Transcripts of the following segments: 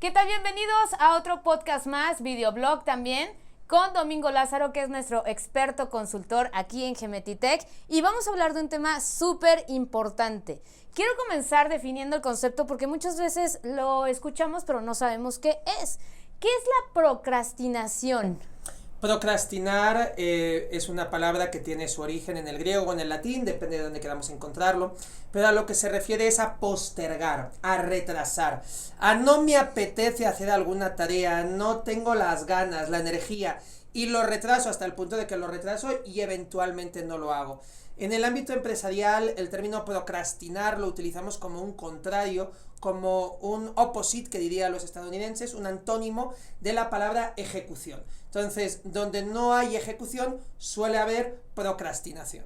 ¿Qué tal? Bienvenidos a otro podcast más, videoblog también, con Domingo Lázaro, que es nuestro experto consultor aquí en Gemetitech, y vamos a hablar de un tema súper importante. Quiero comenzar definiendo el concepto porque muchas veces lo escuchamos pero no sabemos qué es. ¿Qué es la procrastinación? Procrastinar es una palabra que tiene su origen en el griego o en el latín, depende de dónde queramos encontrarlo, pero a lo que se refiere es a postergar, a retrasar, a no me apetece hacer alguna tarea, no tengo las ganas, la energía, y lo retraso hasta el punto de que lo retraso y eventualmente no lo hago. En el ámbito empresarial, el término procrastinar lo utilizamos como un contrario, como un opposite, que dirían los estadounidenses, un antónimo de la palabra ejecución. Entonces, donde no hay ejecución, suele haber procrastinación.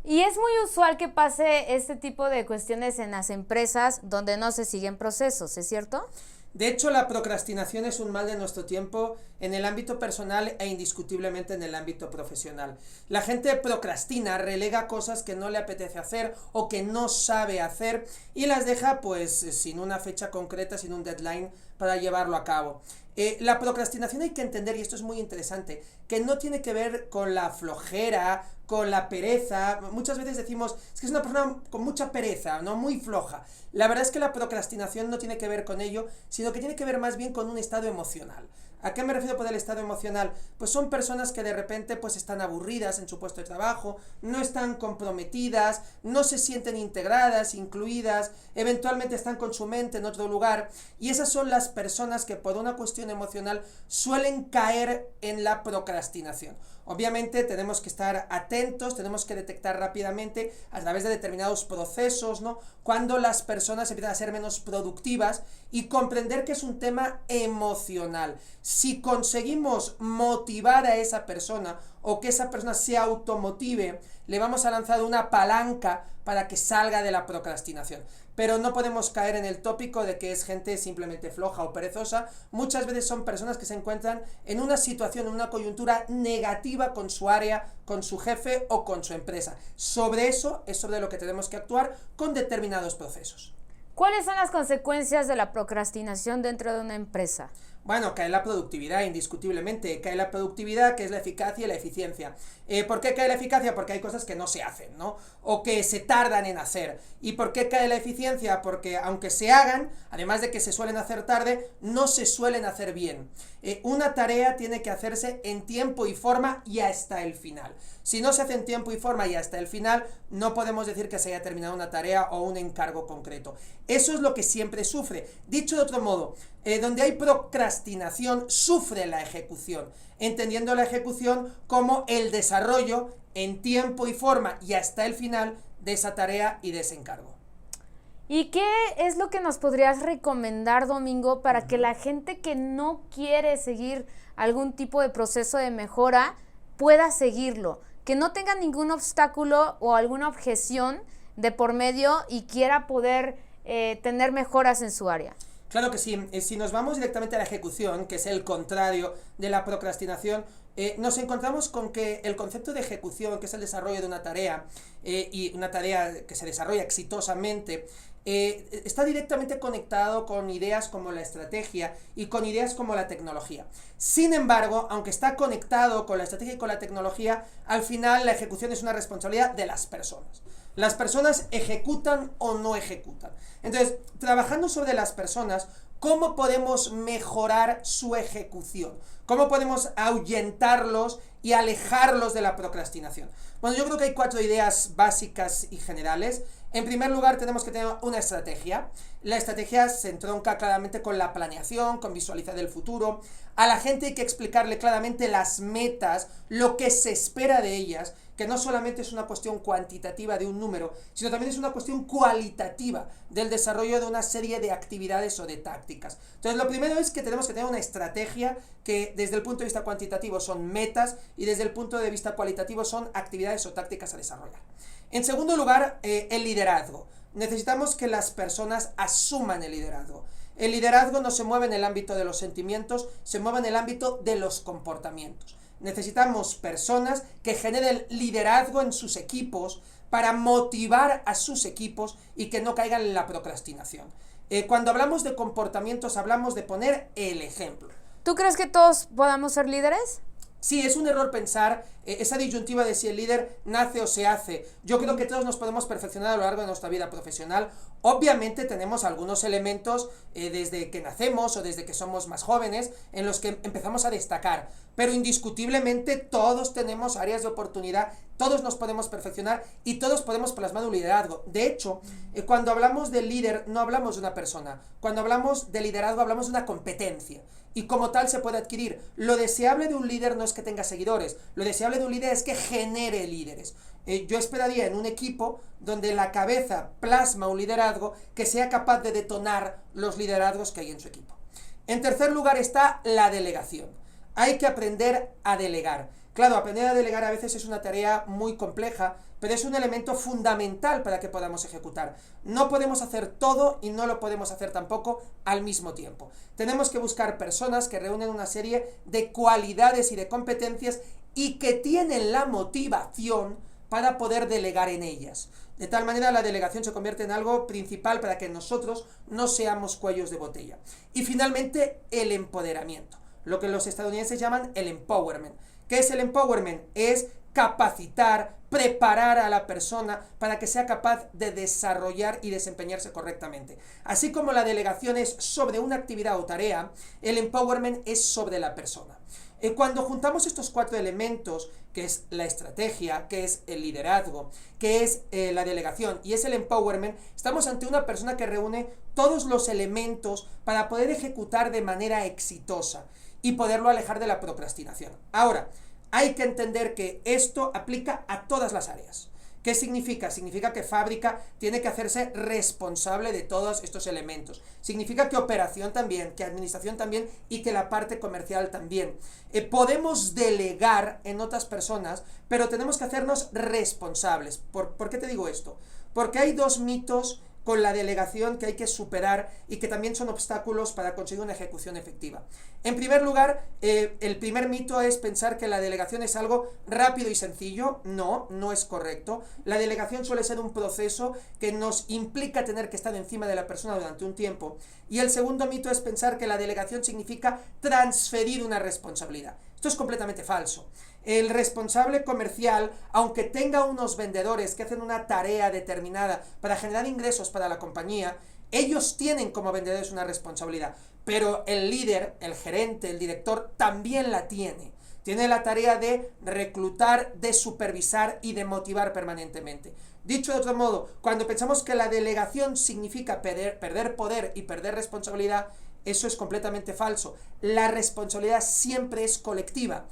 Y es muy usual que pase este tipo de cuestiones en las empresas donde no se siguen procesos, ¿es cierto? De hecho, la procrastinación es un mal de nuestro tiempo en el ámbito personal e indiscutiblemente en el ámbito profesional. La gente procrastina, relega cosas que no le apetece hacer o que no sabe hacer y las deja pues sin una fecha concreta, sin un deadline para llevarlo a cabo. La procrastinación hay que entender, y esto es muy interesante, que no tiene que ver con la flojera, con la pereza. Muchas veces decimos, es que es una persona con mucha pereza, ¿no? Muy floja. La verdad es que la procrastinación no tiene que ver con ello, sino que tiene que ver más bien con un estado emocional. ¿A qué me refiero por el estado emocional? Pues son personas que de repente pues están aburridas en su puesto de trabajo, no están comprometidas, no se sienten integradas, incluidas, eventualmente están con su mente en otro lugar, y esas son las personas que por una cuestión emocional suelen caer en la procrastinación. Obviamente tenemos que estar atentos, tenemos que detectar rápidamente a través de determinados procesos, ¿no?, cuando las personas empiezan a ser menos productivas y comprender que es un tema emocional. Si conseguimos motivar a esa persona o que esa persona se automotive, le vamos a lanzar una palanca para que salga de la procrastinación. Pero no podemos caer en el tópico de que es gente simplemente floja o perezosa. Muchas veces son personas que se encuentran en una situación, en una coyuntura negativa con su área, con su jefe o con su empresa. Sobre eso es sobre lo que tenemos que actuar con determinados procesos. ¿Cuáles son las consecuencias de la procrastinación dentro de una empresa? Bueno, cae la productividad, indiscutiblemente. Cae la productividad, que es la eficacia y la eficiencia. ¿Por qué cae la eficacia? Porque hay cosas que no se hacen, ¿no? O que se tardan en hacer. ¿Y por qué cae la eficiencia? Porque aunque se hagan, además de que se suelen hacer tarde, no se suelen hacer bien. Una tarea tiene que hacerse en tiempo y forma y hasta el final. Si no se hace en tiempo y forma y hasta el final, no podemos decir que se haya terminado una tarea o un encargo concreto. Eso es lo que siempre sufre. Dicho de otro modo, donde hay procrastinación, sufre la ejecución, entendiendo la ejecución como el desarrollo en tiempo y forma y hasta el final de esa tarea y de ese encargo. ¿Y qué es lo que nos podrías recomendar, Domingo, para que la gente que no quiere seguir algún tipo de proceso de mejora pueda seguirlo? Que no tenga ningún obstáculo o alguna objeción de por medio y quiera poder tener mejoras en su área. Claro que sí. Si nos vamos directamente a la ejecución, que es el contrario de la procrastinación, nos encontramos con que el concepto de ejecución, que es el desarrollo de una tarea, y una tarea que se desarrolla exitosamente, está directamente conectado con ideas como la estrategia y con ideas como la tecnología. Sin embargo, aunque está conectado con la estrategia y con la tecnología, al final la ejecución es una responsabilidad de las personas. Las personas ejecutan o no ejecutan. Entonces, trabajando sobre las personas, ¿cómo podemos mejorar su ejecución? ¿Cómo podemos ahuyentarlos y alejarlos de la procrastinación? Bueno, yo creo que hay 4 ideas básicas y generales. En primer lugar, tenemos que tener una estrategia. La estrategia se entronca claramente con la planeación, con visualizar el futuro. A la gente hay que explicarle claramente las metas, lo que se espera de ellas, que no solamente es una cuestión cuantitativa de un número, sino también es una cuestión cualitativa del desarrollo de una serie de actividades o de tácticas. Entonces, lo primero es que tenemos que tener una estrategia que desde el punto de vista cuantitativo son metas y desde el punto de vista cualitativo son actividades o tácticas a desarrollar. En segundo lugar, el liderazgo. Necesitamos que las personas asuman el liderazgo. El liderazgo no se mueve en el ámbito de los sentimientos, se mueve en el ámbito de los comportamientos. Necesitamos personas que generen liderazgo en sus equipos para motivar a sus equipos y que no caigan en la procrastinación. Cuando hablamos de comportamientos, hablamos de poner el ejemplo. ¿Tú crees que todos podamos ser líderes? Sí, es un error pensar esa disyuntiva de si el líder nace o se hace. Yo creo que todos nos podemos perfeccionar a lo largo de nuestra vida profesional. Obviamente tenemos algunos elementos desde que nacemos o desde que somos más jóvenes en los que empezamos a destacar. Pero indiscutiblemente todos tenemos áreas de oportunidad, todos nos podemos perfeccionar y todos podemos plasmar un liderazgo. De hecho, cuando hablamos de líder no hablamos de una persona. Cuando hablamos de liderazgo hablamos de una competencia. Y como tal se puede adquirir. Lo deseable de un líder no es que tenga seguidores, lo deseable de un líder es que genere líderes. Yo esperaría en un equipo donde la cabeza plasma un liderazgo que sea capaz de detonar los liderazgos que hay en su equipo. En tercer lugar está la delegación. Hay que aprender a delegar. Claro, aprender a delegar a veces es una tarea muy compleja, pero es un elemento fundamental para que podamos ejecutar. No podemos hacer todo y no lo podemos hacer tampoco al mismo tiempo. Tenemos que buscar personas que reúnen una serie de cualidades y de competencias y que tienen la motivación para poder delegar en ellas. De tal manera la delegación se convierte en algo principal para que nosotros no seamos cuellos de botella. Y finalmente el empoderamiento, lo que los estadounidenses llaman el empowerment. ¿Qué es el empowerment? Es capacitar, preparar a la persona para que sea capaz de desarrollar y desempeñarse correctamente. Así como la delegación es sobre una actividad o tarea, el empowerment es sobre la persona. Cuando juntamos estos 4 elementos, que es la estrategia, que es el liderazgo, que es la delegación y es el empowerment, estamos ante una persona que reúne todos los elementos para poder ejecutar de manera exitosa y poderlo alejar de la procrastinación. Ahora, hay que entender que esto aplica a todas las áreas. ¿Qué significa? Significa que fábrica tiene que hacerse responsable de todos estos elementos. Significa que operación también, que administración también y que la parte comercial también. Podemos delegar en otras personas, pero tenemos que hacernos responsables. ¿Por qué te digo esto? Porque hay 2 mitos con la delegación que hay que superar y que también son obstáculos para conseguir una ejecución efectiva. En primer lugar, el primer mito es pensar que la delegación es algo rápido y sencillo. No, no es correcto. La delegación suele ser un proceso que nos implica tener que estar encima de la persona durante un tiempo. Y el segundo mito es pensar que la delegación significa transferir una responsabilidad. Esto es completamente falso. El responsable comercial, aunque tenga unos vendedores que hacen una tarea determinada para generar ingresos para la compañía, ellos tienen como vendedores una responsabilidad, pero el líder, el gerente, el director también la tiene. Tiene la tarea de reclutar, de supervisar y de motivar permanentemente. Dicho de otro modo, cuando pensamos que la delegación significa perder poder y perder responsabilidad, eso es completamente falso. La responsabilidad siempre es colectiva.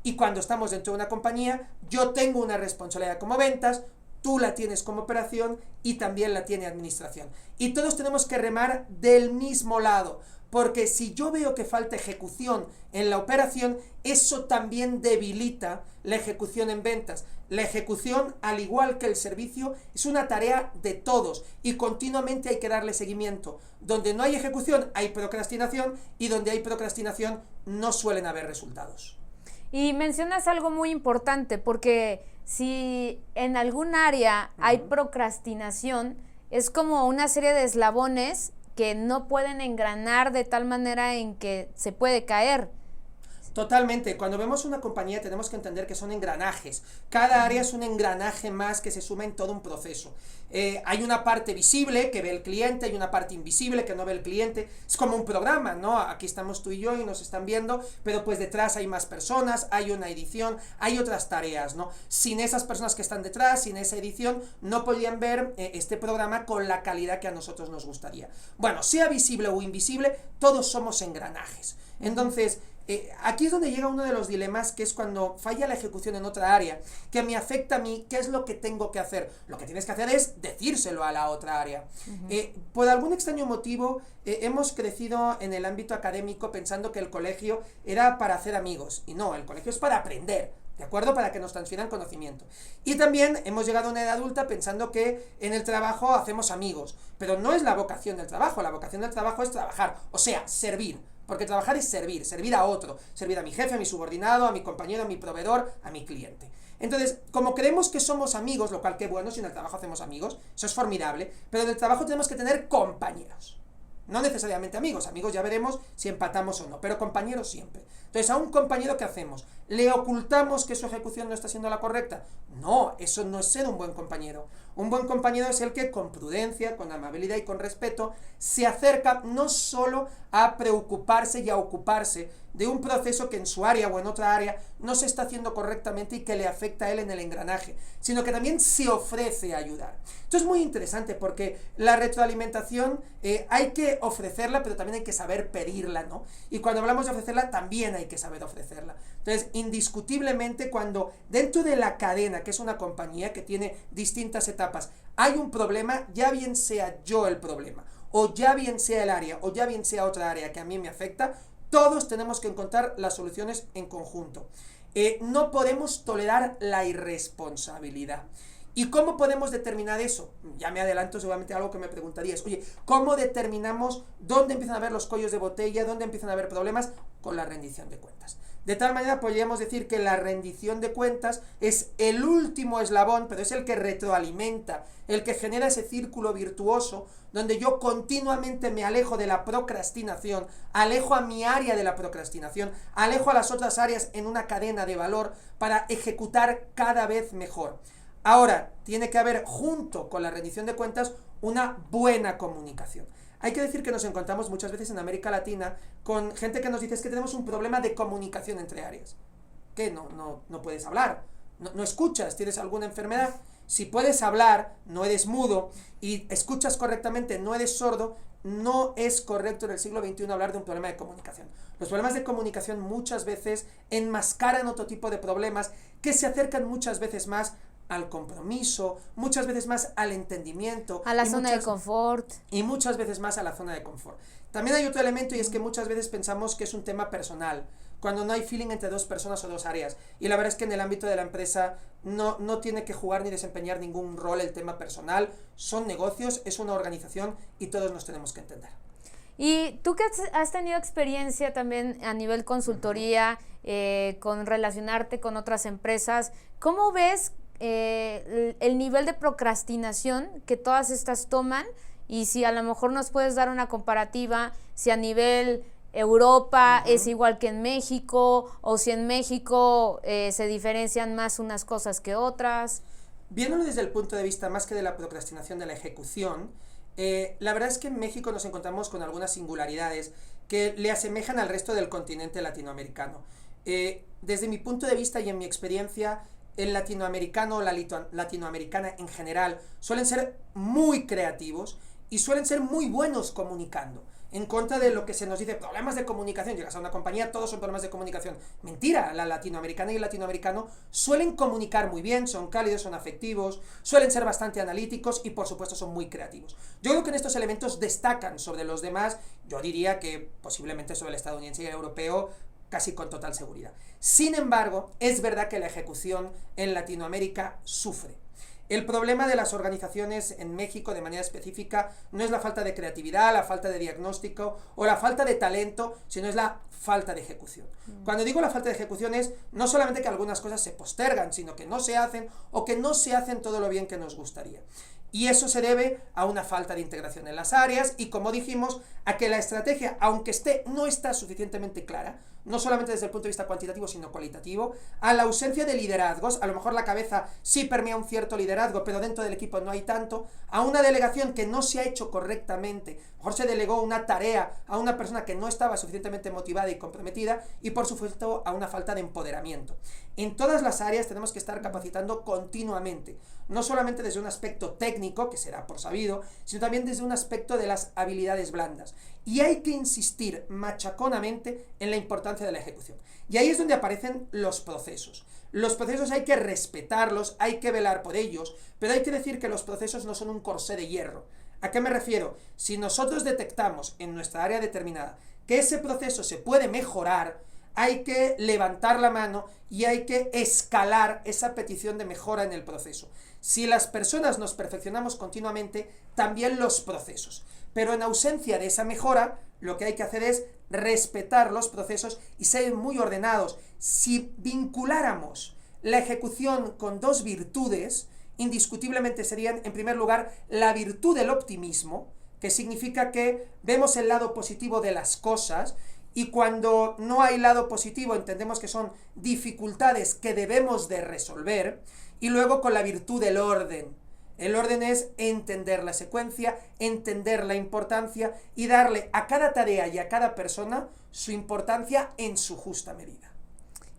Y cuando estamos dentro de una compañía, yo tengo una responsabilidad como ventas, tú la tienes como operación y también la tiene administración. Y todos tenemos que remar del mismo lado, porque si yo veo que falta ejecución en la operación, eso también debilita la ejecución en ventas. La ejecución, al igual que el servicio, es una tarea de todos y continuamente hay que darle seguimiento. Donde no hay ejecución, hay procrastinación y donde hay procrastinación no suelen haber resultados. Y mencionas algo muy importante, porque si en algún área hay procrastinación, es como una serie de eslabones que no pueden engranar de tal manera en que se puede caer. Totalmente. Cuando vemos una compañía tenemos que entender que son engranajes. Cada área es un engranaje más que se suma en todo un proceso. Hay una parte visible que ve el cliente, hay una parte invisible que no ve el cliente. Es como un programa, ¿no? Aquí estamos tú y yo y nos están viendo, pero pues detrás hay más personas, hay una edición, hay otras tareas, ¿no? Sin esas personas que están detrás, sin esa edición, no podrían ver este programa con la calidad que a nosotros nos gustaría. Bueno, sea visible o invisible, todos somos engranajes. Entonces, aquí es donde llega uno de los dilemas, que es cuando falla la ejecución en otra área, que me afecta a mí. ¿Qué es lo que tengo que hacer? Lo que tienes que hacer es decírselo a la otra área. Por algún extraño motivo, hemos crecido en el ámbito académico pensando que el colegio era para hacer amigos, y no, el colegio es para aprender, ¿de acuerdo? Para que nos transfieran conocimiento. Y también hemos llegado a una edad adulta pensando que en el trabajo hacemos amigos, pero no es la vocación del trabajo. La vocación del trabajo es trabajar, o sea, servir. Porque trabajar es servir a otro, servir a mi jefe, a mi subordinado, a mi compañero, a mi proveedor, a mi cliente. Entonces, como creemos que somos amigos, lo cual qué bueno, si en el trabajo hacemos amigos, eso es formidable, pero en el trabajo tenemos que tener compañeros. No necesariamente amigos ya veremos si empatamos o no, pero compañeros siempre. Entonces, a un compañero, ¿qué hacemos? ¿Le ocultamos que su ejecución no está siendo la correcta? No, eso no es ser un buen compañero. Un buen compañero es el que con prudencia, con amabilidad y con respeto se acerca no solo a preocuparse y a ocuparse de un proceso que en su área o en otra área no se está haciendo correctamente y que le afecta a él en el engranaje, sino que también se ofrece a ayudar. Esto es muy interesante porque la retroalimentación hay que ofrecerla, pero también hay que saber pedirla, ¿no? Y cuando hablamos de ofrecerla, también hay que saber ofrecerla. Entonces, indiscutiblemente, cuando dentro de la cadena, que es una compañía que tiene distintas etapas, hay un problema, ya bien sea yo el problema, o ya bien sea el área, o ya bien sea otra área que a mí me afecta, todos tenemos que encontrar las soluciones en conjunto. No podemos tolerar la irresponsabilidad. ¿Y cómo podemos determinar eso? Ya me adelanto, seguramente algo que me preguntarías. Oye, ¿cómo determinamos dónde empiezan a haber los cuellos de botella, dónde empiezan a haber problemas? Con la rendición de cuentas. De tal manera podríamos decir que la rendición de cuentas es el último eslabón, pero es el que retroalimenta, el que genera ese círculo virtuoso, donde yo continuamente me alejo de la procrastinación, alejo a mi área de la procrastinación, alejo a las otras áreas en una cadena de valor para ejecutar cada vez mejor. Ahora, tiene que haber, junto con la rendición de cuentas, una buena comunicación. Hay que decir que nos encontramos muchas veces en América Latina con gente que nos dice es que tenemos un problema de comunicación entre áreas. ¿Qué? No puedes hablar, no escuchas, tienes alguna enfermedad. Si puedes hablar, no eres mudo, y escuchas correctamente, no eres sordo, no es correcto en el siglo XXI hablar de un problema de comunicación. Los problemas de comunicación muchas veces enmascaran otro tipo de problemas que se acercan muchas veces más al compromiso, muchas veces más al entendimiento. A la zona de confort. Y muchas veces más a la zona de confort. También hay otro elemento y es que muchas veces pensamos que es un tema personal, cuando no hay feeling entre dos personas o dos áreas. Y la verdad es que en el ámbito de la empresa no tiene que jugar ni desempeñar ningún rol el tema personal. Son negocios, es una organización y todos nos tenemos que entender. Y tú que has tenido experiencia también a nivel consultoría, con relacionarte con otras empresas, ¿cómo ves el nivel de procrastinación que todas estas toman? Y si a lo mejor nos puedes dar una comparativa, si a nivel Europa es igual que en México, o si en México se diferencian más unas cosas que otras. Viéndolo desde el punto de vista más que de la procrastinación, de la ejecución, la verdad es que en México nos encontramos con algunas singularidades que le asemejan al resto del continente latinoamericano. Desde mi punto de vista y en mi experiencia, el latinoamericano o la latinoamericana en general suelen ser muy creativos y suelen ser muy buenos comunicando. En contra de lo que se nos dice, problemas de comunicación, llegas a una compañía, todos son problemas de comunicación. Mentira, la latinoamericana y el latinoamericano suelen comunicar muy bien, son cálidos, son afectivos, suelen ser bastante analíticos y por supuesto son muy creativos. Yo creo que en estos elementos destacan sobre los demás, yo diría que posiblemente sobre el estadounidense y el europeo, casi con total seguridad. Sin embargo, es verdad que la ejecución en Latinoamérica sufre. El problema de las organizaciones en México de manera específica no es la falta de creatividad, la falta de diagnóstico o la falta de talento, sino es la falta de ejecución. Cuando digo la falta de ejecución es no solamente que algunas cosas se postergan, sino que no se hacen o que no se hacen todo lo bien que nos gustaría. Y eso se debe a una falta de integración en las áreas y, como dijimos, a que la estrategia, aunque no está suficientemente clara, no solamente desde el punto de vista cuantitativo, sino cualitativo, a la ausencia de liderazgos, a lo mejor la cabeza sí permea un cierto liderazgo, pero dentro del equipo no hay tanto, a una delegación que no se ha hecho correctamente, a lo mejor se delegó una tarea a una persona que no estaba suficientemente motivada y comprometida, y por supuesto a una falta de empoderamiento. En todas las áreas tenemos que estar capacitando continuamente, no solamente desde un aspecto técnico, que será por sabido, sino también desde un aspecto de las habilidades blandas. Y hay que insistir machaconamente en la importancia de la ejecución. Y ahí es donde aparecen los procesos. Los procesos hay que respetarlos, hay que velar por ellos, pero hay que decir que los procesos no son un corsé de hierro. ¿A qué me refiero? Si nosotros detectamos en nuestra área determinada que ese proceso se puede mejorar, hay que levantar la mano y hay que escalar esa petición de mejora en el proceso. Si las personas nos perfeccionamos continuamente, también los procesos. Pero en ausencia de esa mejora, lo que hay que hacer es respetar los procesos y ser muy ordenados. Si vinculáramos la ejecución con dos virtudes, indiscutiblemente serían, en primer lugar, la virtud del optimismo, que significa que vemos el lado positivo de las cosas, y cuando no hay lado positivo entendemos que son dificultades que debemos de resolver, y luego con la virtud del orden. El orden es entender la secuencia, entender la importancia y darle a cada tarea y a cada persona su importancia en su justa medida.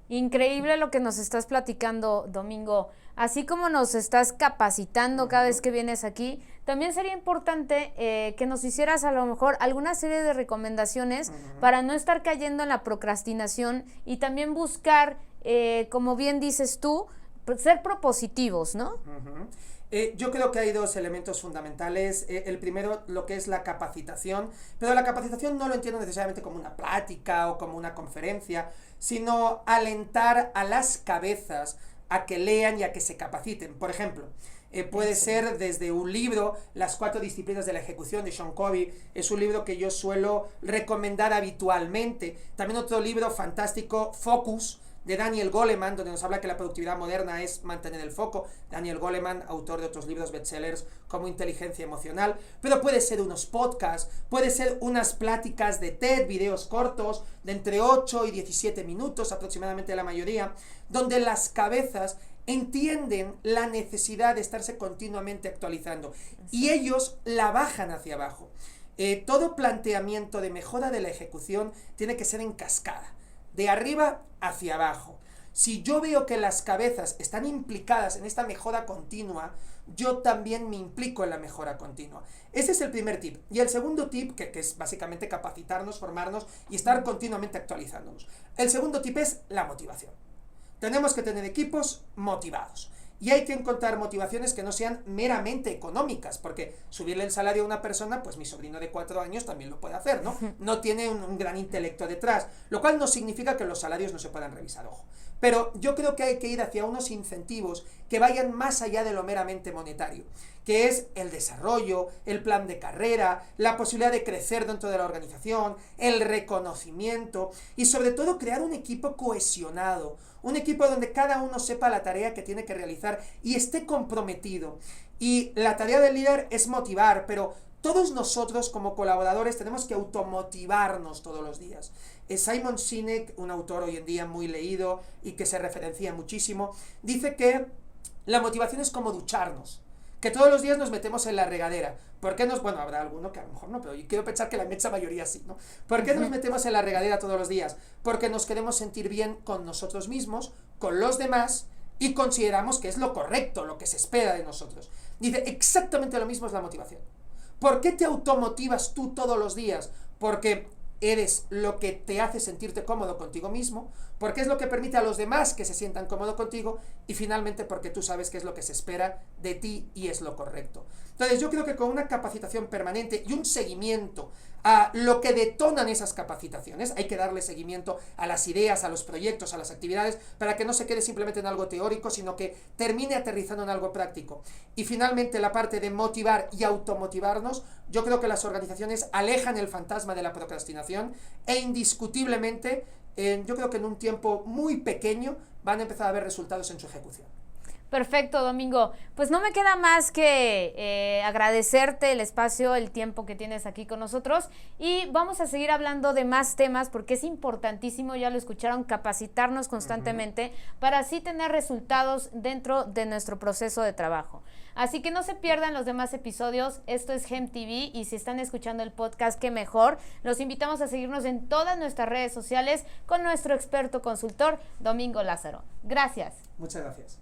Increíble lo que nos estás platicando, Domingo. Así como nos estás capacitando cada vez que vienes aquí, también sería importante que nos hicieras a lo mejor alguna serie de recomendaciones para no estar cayendo en la procrastinación y también buscar, como bien dices tú, ser propositivos, ¿no? Yo creo que hay dos elementos fundamentales. El primero, lo que es la capacitación, pero la capacitación no lo entiendo necesariamente como una plática o como una conferencia, sino alentar a las cabezas a que lean y a que se capaciten. Por ejemplo, puede ser desde un libro, Las 4 disciplinas de la ejecución, de Sean Covey, es un libro que yo suelo recomendar habitualmente. También otro libro fantástico, Focus, de Daniel Goleman, donde nos habla que la productividad moderna es mantener el foco. Daniel Goleman, autor de otros libros bestsellers como Inteligencia Emocional, pero puede ser unos podcasts, puede ser unas pláticas de TED, videos cortos, de entre 8 y 17 minutos, aproximadamente la mayoría, donde las cabezas entienden la necesidad de estarse continuamente actualizando, y ellos la bajan hacia abajo. Todo planteamiento de mejora de la ejecución tiene que ser en cascada, de arriba hacia abajo. Si yo veo que las cabezas están implicadas en esta mejora continua, yo también me implico en la mejora continua. Ese es el primer tip. Y el segundo tip, que es básicamente capacitarnos, formarnos y estar continuamente actualizándonos. El segundo tip es la motivación. Tenemos que tener equipos motivados. Y hay que encontrar motivaciones que no sean meramente económicas, porque subirle el salario a una persona, pues mi sobrino de 4 años también lo puede hacer, ¿no? No tiene un gran intelecto detrás, lo cual no significa que los salarios no se puedan revisar, ojo. Pero yo creo que hay que ir hacia unos incentivos que vayan más allá de lo meramente monetario, que es el desarrollo, el plan de carrera, la posibilidad de crecer dentro de la organización, el reconocimiento y sobre todo crear un equipo cohesionado, un equipo donde cada uno sepa la tarea que tiene que realizar y esté comprometido. Y la tarea del líder es motivar, pero todos nosotros como colaboradores tenemos que automotivarnos todos los días. Simon Sinek, un autor hoy en día muy leído y que se referencia muchísimo, dice que la motivación es como ducharnos, que todos los días nos metemos en la regadera. ¿Por qué bueno, habrá alguno que a lo mejor no, pero yo quiero pensar que la inmensa mayoría sí, ¿no? ¿Por qué nos metemos en la regadera todos los días? Porque nos queremos sentir bien con nosotros mismos, con los demás, y consideramos que es lo correcto, lo que se espera de nosotros. Dice, exactamente lo mismo es la motivación. ¿Por qué te automotivas tú todos los días? Porque eres lo que te hace sentirte cómodo contigo mismo, porque es lo que permite a los demás que se sientan cómodos contigo, y finalmente porque tú sabes qué es lo que se espera de ti y es lo correcto. Entonces yo creo que con una capacitación permanente y un seguimiento a lo que detonan esas capacitaciones, hay que darle seguimiento a las ideas, a los proyectos, a las actividades, para que no se quede simplemente en algo teórico, sino que termine aterrizando en algo práctico. Y finalmente la parte de motivar y automotivarnos, yo creo que las organizaciones alejan el fantasma de la procrastinación e indiscutiblemente, yo creo que en un tiempo muy pequeño van a empezar a ver resultados en su ejecución. Perfecto, Domingo. Pues no me queda más que agradecerte el espacio, el tiempo que tienes aquí con nosotros, y vamos a seguir hablando de más temas porque es importantísimo, ya lo escucharon, capacitarnos constantemente para así tener resultados dentro de nuestro proceso de trabajo. Así que no se pierdan los demás episodios. Esto es Gem TV y si están escuchando el podcast, qué mejor. Los invitamos a seguirnos en todas nuestras redes sociales con nuestro experto consultor, Domingo Lázaro. Gracias. Muchas gracias.